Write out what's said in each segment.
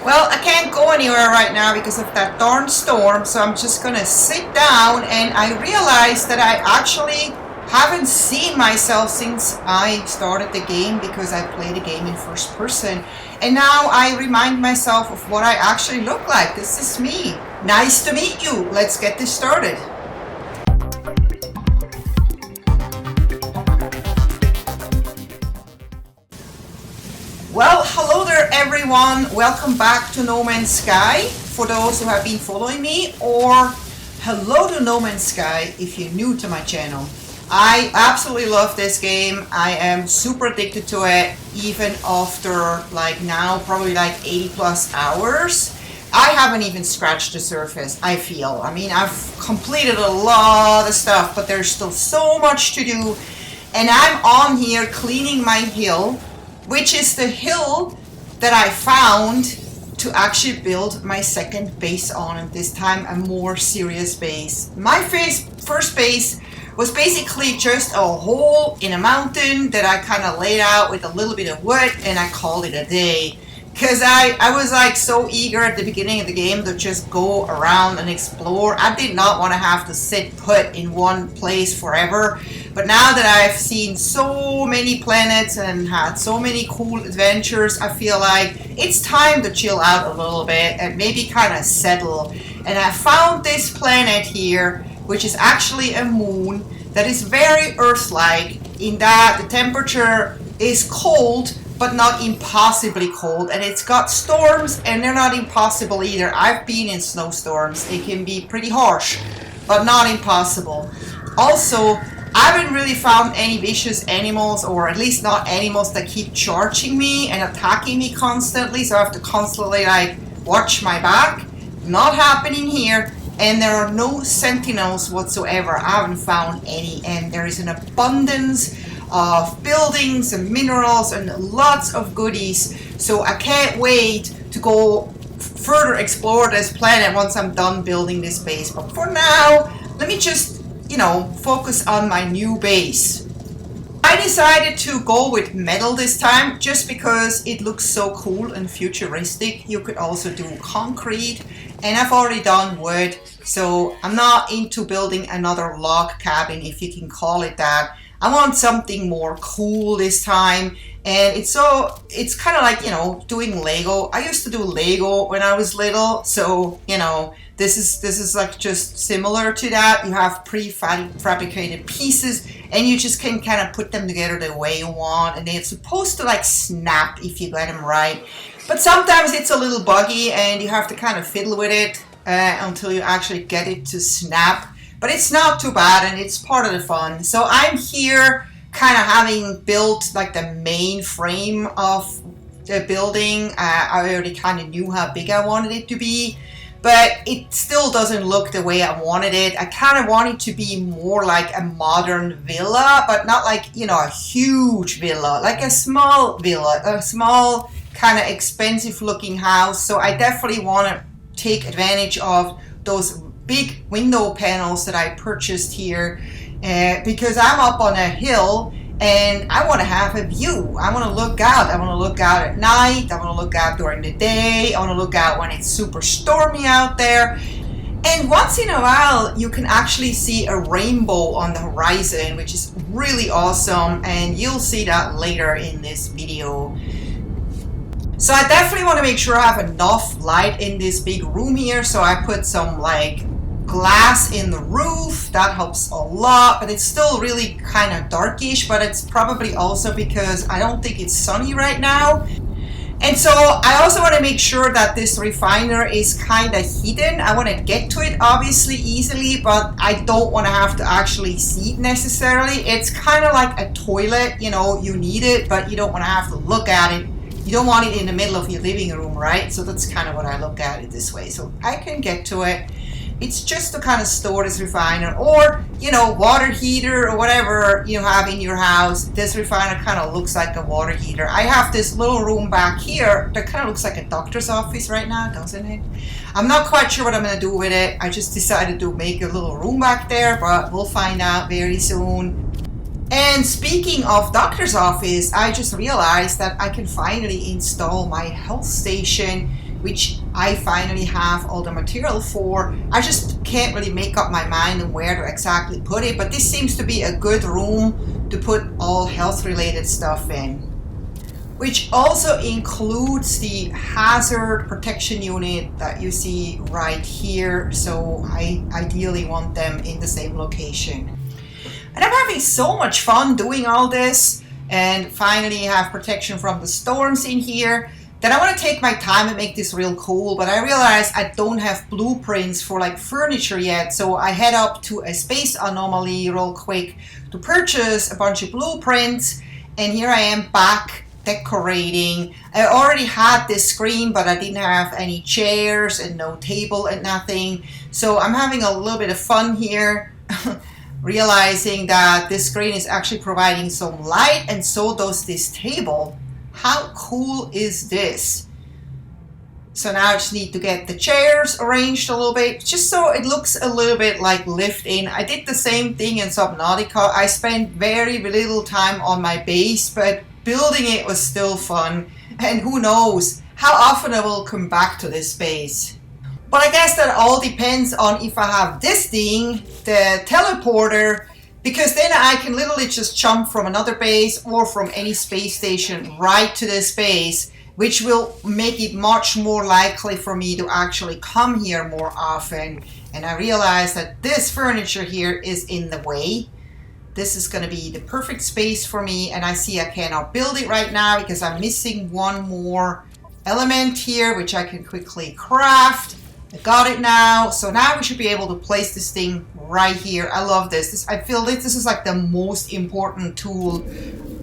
Well, I can't go anywhere right now because of that darn storm, so I'm just gonna sit down and I realized that I actually haven't seen myself since I started the game because I play the game in first person. And now I remind myself of what I actually look like. This is me. Nice to meet you. Let's get this started. Well, hello there everyone. Welcome back to No Man's Sky for those who have been following me, or hello to No Man's Sky if you're new to my channel. I absolutely love this game. I am super addicted to it even after probably 80 plus hours. I haven't even scratched the surface, I feel. I mean, I've completed a lot of stuff, but there's still so much to do. And I'm on here cleaning my hill, which is the hill that I found to actually build my second base on, and this time a more serious base. My first base was basically just a hole in a mountain that I kind of laid out with a little bit of wood, and I called it a day. Because I was so eager at the beginning of the game to just go around and explore. I did not want to have to sit put in one place forever. But now that I've seen so many planets and had so many cool adventures, I feel like it's time to chill out a little bit and maybe kind of settle. And I found this planet here, which is actually a moon that is very Earth-like in that the temperature is cold, but not impossibly cold, and it's got storms and they're not impossible either. I've been in snowstorms. It can be pretty harsh, but not impossible. Also, I haven't really found any vicious animals, or at least not animals that keep charging me and attacking me constantly, so I have to constantly watch my back. Not happening here. And there are no sentinels whatsoever. I haven't found any, and there is an abundance of buildings and minerals and lots of goodies. So I can't wait to go further explore this planet once I'm done building this base. But for now, let me just, focus on my new base. I decided to go with metal this time just because it looks so cool and futuristic. You could also do concrete, and I've already done wood, so I'm not into building another log cabin, if you can call it that. I want something more cool this time, and it's kind of like, doing Lego. I used to do Lego when I was little, so, this is like just similar to that. You have prefabricated pieces, and you just can kind of put them together the way you want, and they're supposed to snap if you get them right. But sometimes it's a little buggy, and you have to kind of fiddle with it until you actually get it to snap. But it's not too bad, and it's part of the fun. So I'm here kind of having built the main frame of the building. I already kind of knew how big I wanted it to be, but it still doesn't look the way I wanted it. I kind of want it to be more like a modern villa, but not a huge villa, like a small villa, a small kind of expensive looking house. So I definitely want to take advantage of those big window panels that I purchased here because I'm up on a hill and I want to have a view. I want to look out. I want to look out at night. I want to look out during the day. I want to look out when it's super stormy out there. And once in a while, you can actually see a rainbow on the horizon, which is really awesome. And you'll see that later in this video. So I definitely want to make sure I have enough light in this big room here. So I put some glass in the roof. That helps a lot, but it's still really kind of darkish, but it's probably also because I don't think it's sunny right now. And so I also want to make sure that this refiner is kind of hidden. I want to get to it obviously easily, but I don't want to have to actually see it necessarily. It's kind of like a toilet, you need it, but you don't want to have to look at it. You don't want it in the middle of your living room, right? So that's kind of what I look at it this way. So I can get to it. It's just to kind of store this refiner, or, water heater or whatever you have in your house. This refiner kind of looks like a water heater. I have this little room back here that kind of looks like a doctor's office right now, doesn't it? I'm not quite sure what I'm going to do with it. I just decided to make a little room back there, but we'll find out very soon. And speaking of doctor's office, I just realized that I can finally install my health station which I finally have all the material for. I just can't really make up my mind on where to exactly put it, but this seems to be a good room to put all health related stuff in, which also includes the hazard protection unit that you see right here. So I ideally want them in the same location. And I'm having so much fun doing all this, and finally have protection from the storms in here, that I want to take my time and make this real cool. But I realize I don't have blueprints for like furniture yet, so I head up to a Space Anomaly real quick to purchase a bunch of blueprints. And here I am back decorating. I already had this screen, but I didn't have any chairs and no table and nothing. So I'm having a little bit of fun here. Realizing that this screen is actually providing some light, and so does this table. How cool is this? So now I just need to get the chairs arranged a little bit, just so it looks a little bit like lived in. I did the same thing in Subnautica. I spent very little time on my base, but building it was still fun. And who knows how often I will come back to this base. But I guess that all depends on if I have this thing, the teleporter, because then I can literally just jump from another base or from any space station right to this base, which will make it much more likely for me to actually come here more often. And I realize that this furniture here is in the way. This is going to be the perfect space for me, and I see I cannot build it right now because I'm missing one more element here, which I can quickly craft. I got it now. So now we should be able to place this thing right here. I love this. I feel this is like the most important tool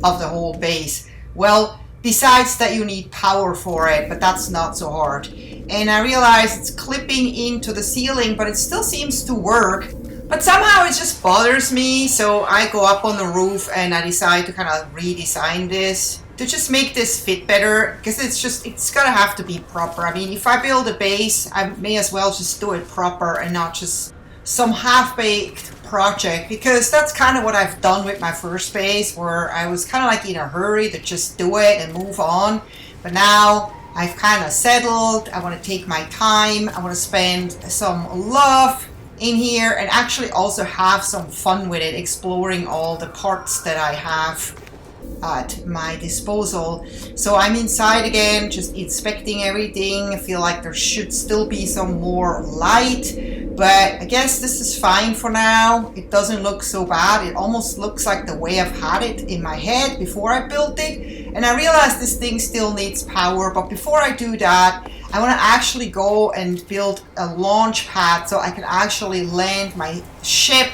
of the whole base. Well, besides that you need power for it, but that's not so hard. And I realize it's clipping into the ceiling, but it still seems to work. But somehow it just bothers me. So I go up on the roof and I decide to kind of redesign this to just make this fit better, because it's gonna have to be proper. I mean, if I build a base, I may as well just do it proper and not just some half-baked project, because that's kind of what I've done with my first base, where I was kind of like in a hurry to just do it and move on. But now I've kind of settled. I want to take my time. I want to spend some love in here and actually also have some fun with it, exploring all the parts that I have at my disposal. So I'm inside again, just inspecting everything. I feel like there should still be some more light, but I guess this is fine for now. It doesn't look so bad. It almost looks like the way I've had it in my head before I built it. And I realize this thing still needs power, but before I do that, I want to actually go and build a launch pad so I can actually land my ship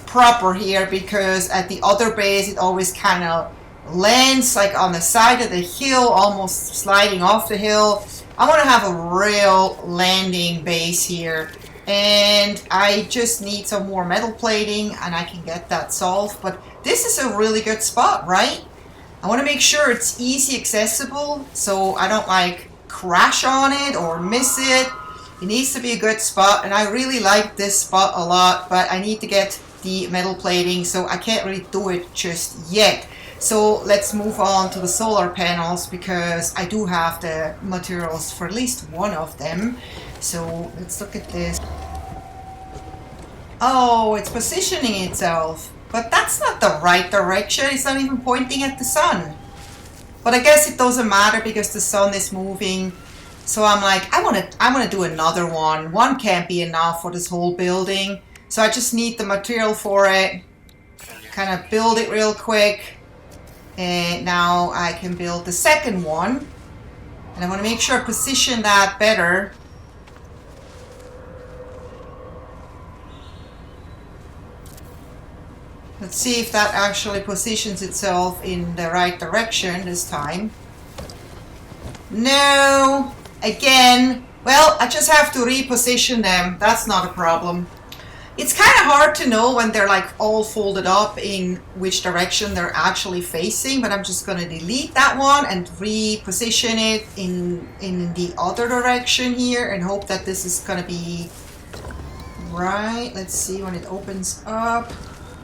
proper here, because at the other base it always kind of lands like on the side of the hill, almost sliding off the hill. I want to have a real landing base here, and I just need some more metal plating and I can get that solved. But this is a really good spot, right? I want to make sure it's easy accessible so I don't like crash on it or miss it. It needs to be a good spot, and I really like this spot a lot, but I need to get the metal plating, so I can't really do it just yet. So let's move on to the solar panels, because I do have the materials for at least one of them. So let's look at this. Oh, it's positioning itself, but that's not the right direction. It's not even pointing at the sun. But I guess it doesn't matter because the sun is moving. So I'm like, I want to do another one. One can't be enough for this whole building. So I just need the material for it. Kind of build it real quick. And now I can build the second one. And I want to make sure I position that better. Let's see if that actually positions itself in the right direction this time. No! Again. Well, I just have to reposition them. That's not a problem. It's kind of hard to know when they're like all folded up in which direction they're actually facing, but I'm just going to delete that one and reposition it in the other direction here and hope that this is going to be right. Let's see when it opens up.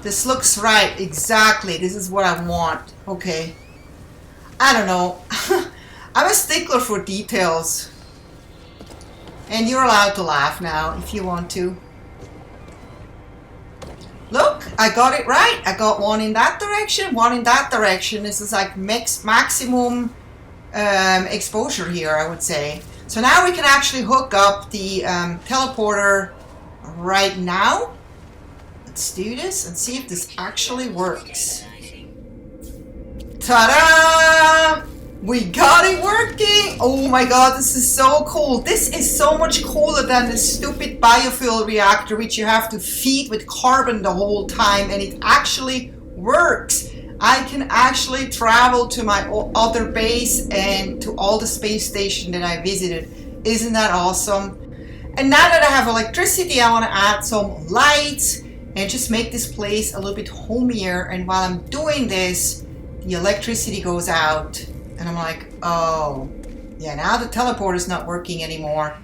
This looks right. Exactly. This is what I want. Okay. I don't know. I'm a stickler for details. And you're allowed to laugh now if you want to. Look, I got it right. I got one in that direction, one in that direction. This is like maximum exposure here, I would say. So now we can actually hook up the teleporter right now. Let's do this and see if this actually works. Ta-da! We got it working! Oh my god, this is so cool. This is so much cooler than the stupid biofuel reactor which you have to feed with carbon the whole time, and it actually works. I can actually travel to my other base and to all the space station that I visited. Isn't that awesome? And now that I have electricity, I want to add some lights and just make this place a little bit homier. And while I'm doing this, the electricity goes out. And I'm like, oh, yeah, now the teleporter is not working anymore.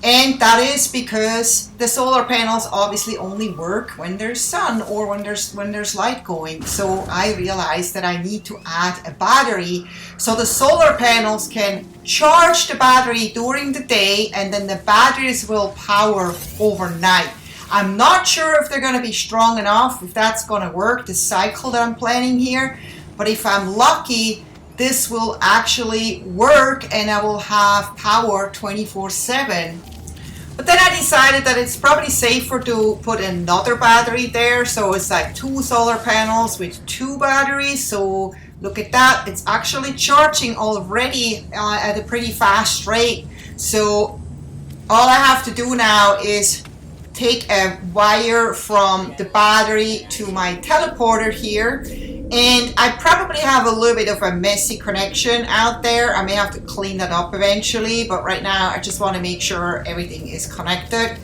And that is because the solar panels obviously only work when there's sun or when there's light going. So I realized that I need to add a battery so the solar panels can charge the battery during the day, and then the batteries will power overnight. I'm not sure if they're going to be strong enough, if that's going to work, the cycle that I'm planning here. But if I'm lucky, this will actually work and I will have power 24/7. But then I decided that it's probably safer to put another battery there. So it's like 2 solar panels with 2 batteries. So look at that. It's actually charging already at a pretty fast rate. So all I have to do now is take a wire from the battery to my teleporter here. And I probably have a little bit of a messy connection out there. I may have to clean that up eventually, but right now I just want to make sure everything is connected.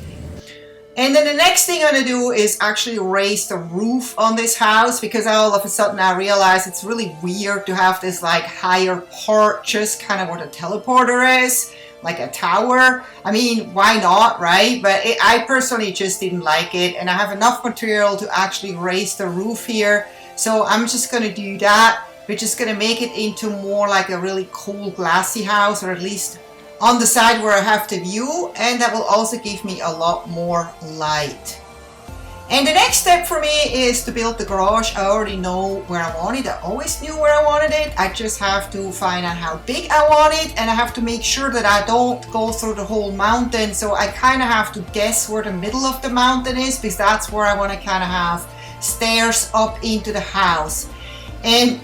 And then the next thing I'm going to do is actually raise the roof on this house, because all of a sudden I realize it's really weird to have this like higher part just kind of where the teleporter is, like a tower. I mean, why not, right? But I personally just didn't like it, and I have enough material to actually raise the roof here. So I'm just going to do that. We're just going to make it into more like a really cool glassy house, or at least on the side where I have the view, and that will also give me a lot more light. And the next step for me is to build the garage. I already know where I want it. I always knew where I wanted it. I just have to find out how big I want it, and I have to make sure that I don't go through the whole mountain. So I kind of have to guess where the middle of the mountain is, because that's where I want to kind of have stairs up into the house. And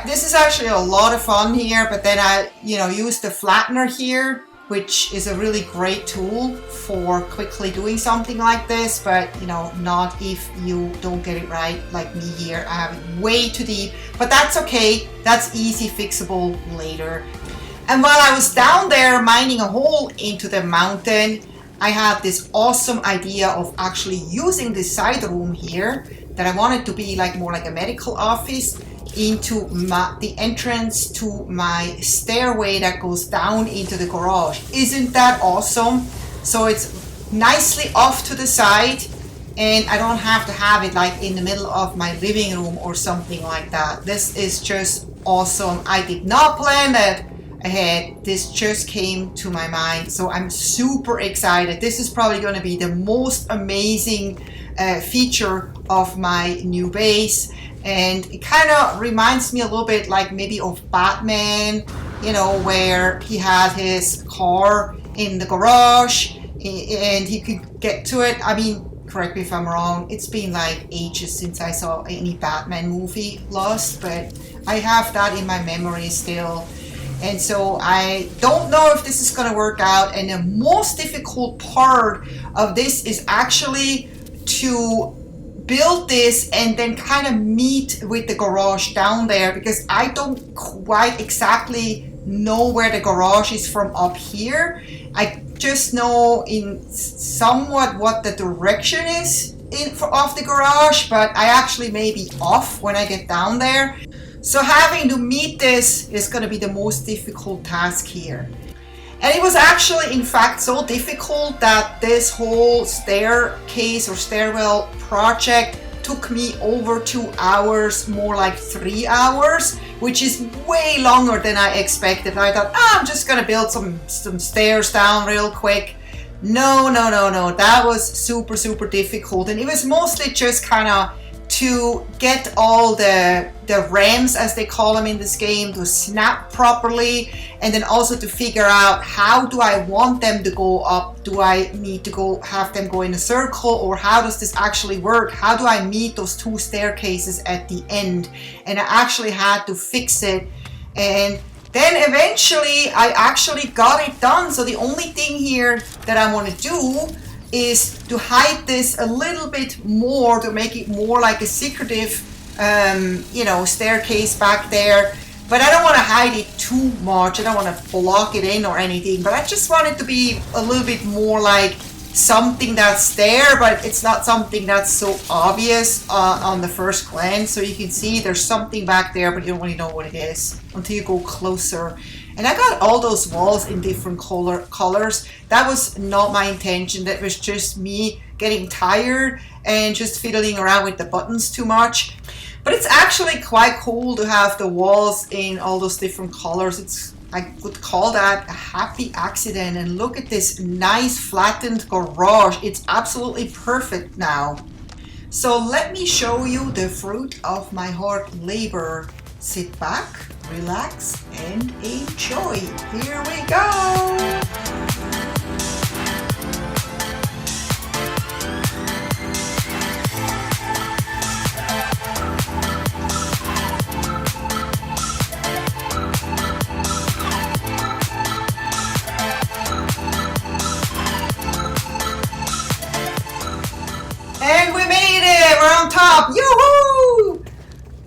this is actually a lot of fun here, but then I use the flattener here, which is a really great tool for quickly doing something like this, but not if you don't get it right like me here. I have it way too deep, but that's okay. That's easy fixable later. And while I was down there mining a hole into the mountain, I had this awesome idea of actually using this side room here that I wanted to be like more like a medical office into the entrance to my stairway that goes down into the garage. Isn't that awesome? So it's nicely off to the side, and I don't have to have it like in the middle of my living room or something like that. This is just awesome. I did not plan that ahead. This just came to my mind. So I'm super excited. This is probably going to be the most amazing feature of my new base. And it kind of reminds me a little bit like maybe of Batman, where he had his car in the garage and he could get to it. I mean, correct me if I'm wrong, it's been like ages since I saw any Batman movie last, but I have that in my memory still. And so I don't know if this is going to work out. And the most difficult part of this is actually to build this and then kind of meet with the garage down there, because I don't quite exactly know where the garage is from up here. I just know in somewhat what the direction is of the garage, but I actually may be off when I get down there. So having to meet this is going to be the most difficult task here. And it was actually, in fact, so difficult that this whole staircase or stairwell project took me over 2 hours, more like 3 hours, which is way longer than I expected. I thought, I'm just going to build some stairs down real quick. No, no, no, no. That was super, super difficult. And it was mostly just kind of to get all the ramps, as they call them in this game, to snap properly, and then also to figure out how do I want them to go up. Do I need to have them go in a circle, or how does this actually work? How do I meet those two staircases at the end? And I actually had to fix it, and then eventually I actually got it done. So the only thing here that I want to do is to hide this a little bit more, to make it more like a secretive staircase back there. But I don't want to hide it too much. I don't want to block it in or anything, but I just want it to be a little bit more like something that's there, but it's not something that's so obvious on the first glance. So you can see there's something back there, but you don't really know what it is until you go closer. And I got all those walls in different colors. That was not my intention. That was just me getting tired and just fiddling around with the buttons too much. But it's actually quite cool to have the walls in all those different colors. I would call that a happy accident. And look at this nice flattened garage. It's absolutely perfect now. So let me show you the fruit of my hard labor. Sit back, relax, and enjoy. Here we go. And we made it! We're on top! Yoo-hoo!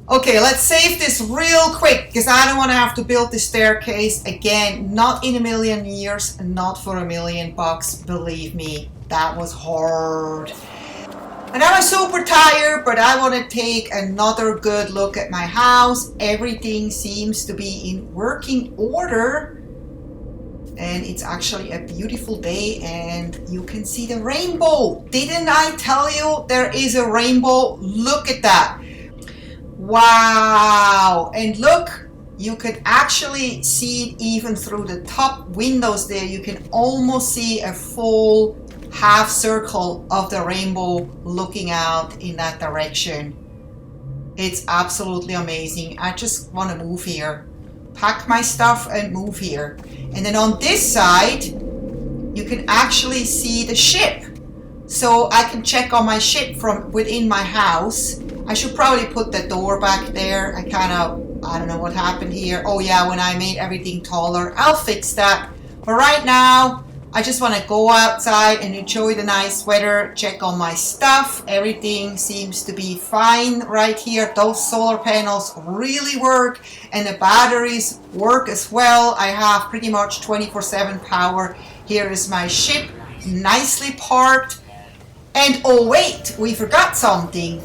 Okay, let's save this real quick because I don't want to have to build this staircase again. Not in a million years, not for $1 million bucks. Believe me, that was hard. And I was super tired, but I want to take another good look at my house. Everything seems to be in working order. And it's actually a beautiful day, and you can see the rainbow. Didn't I tell you there is a rainbow? Look at that. Wow. And look, you can actually see it even through the top windows there. You can almost see a full half circle of the rainbow looking out in that direction. It's absolutely amazing. I just want to move here, pack my stuff and move here. And then on this side, you can actually see the ship. So I can check on my ship from within my house. I should probably put the door back there. I don't know what happened here. Oh yeah, when I made everything taller. I'll fix that. But right now, I just want to go outside and enjoy the nice weather, check on my stuff. Everything seems to be fine right here. Those solar panels really work, and the batteries work as well. I have pretty much 24/7 power. Here is my ship, nicely parked. And oh wait, we forgot something.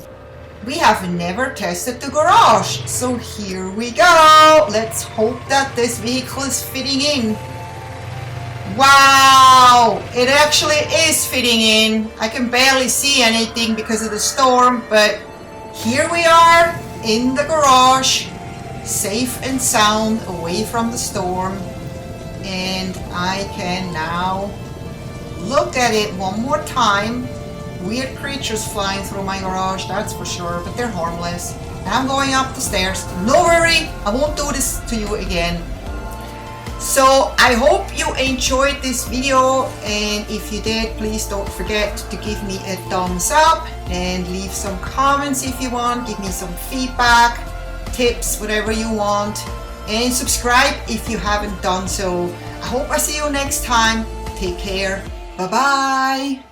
We have never tested the garage. So here we go. Let's hope that this vehicle is fitting in. Wow, it actually is fitting in. I can barely see anything because of the storm, but here we are in the garage, safe and sound, away from the storm. And I can now look at it one more time. Weird creatures flying through my garage, that's for sure, but they're harmless. And I'm going up the stairs. No worry, I won't do this to you again. So I hope you enjoyed this video, and if you did, please don't forget to give me a thumbs up and leave some comments if you want. Give me some feedback, tips, whatever you want, and subscribe if you haven't done so. I hope I see you next time. Take care. Bye bye.